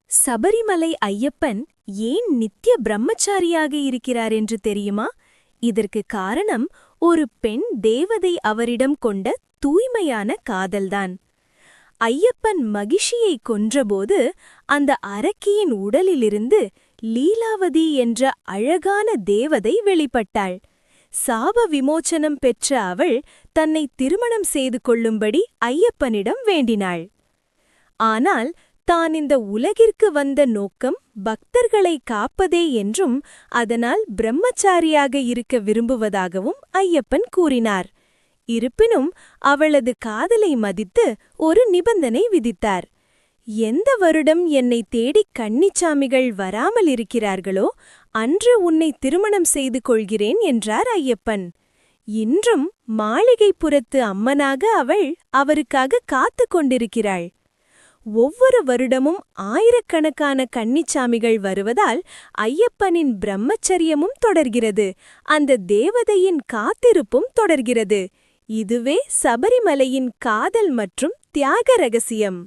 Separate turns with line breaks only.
சபரிமலை ஐயப்பன் ஏன் நித்திய பிரம்மச்சாரியாக இருக்கிறார் என்று தெரியுமா? இதற்கு காரணம் ஒரு பெண் தேவதை அவரிடம் கொண்ட தூய்மையான காதல்தான். ஐயப்பன் மகிஷியை கொன்றபோது அந்த அரக்கியின் உடலிலிருந்து லீலாவதி என்ற அழகான தேவதை வெளிப்பட்டாள். சாப விமோச்சனம் பெற்ற அவள் தன்னை திருமணம் செய்து கொள்ளும்படி ஐயப்பனிடம் வேண்டினாள். ஆனால் தான் இந்த உலகிற்கு வந்த நோக்கம் பக்தர்களை காப்பதே என்றும் அதனால் பிரம்மச்சாரியாக இருக்க விரும்புவதாகவும் ஐயப்பன் கூறினார். இருப்பினும் அவளது காதலை மதித்து ஒரு நிபந்தனை விதித்தார். எந்த வருடம் என்னை தேடி கன்னிச்சாமிகள் வராமல் இருக்கிறார்களோ அன்று உன்னை திருமணம் செய்து கொள்கிறேன் என்றார் ஐயப்பன். இன்றும் மாளிகைப்புறத்து அம்மனாக அவள் அவருக்காக காத்து கொண்டிருக்கிறாள். ஒவ்வொரு வருடமும் ஆயிரக்கணக்கான கன்னிச்சாமிகள் வருவதால் ஐயப்பனின் பிரம்மச்சரியமும் தொடர்கிறது, அந்த தேவதையின் காத்திருப்பும் தொடர்கிறது. இதுவே சபரிமலையின் காதல் மற்றும் தியாக ரகசியம்.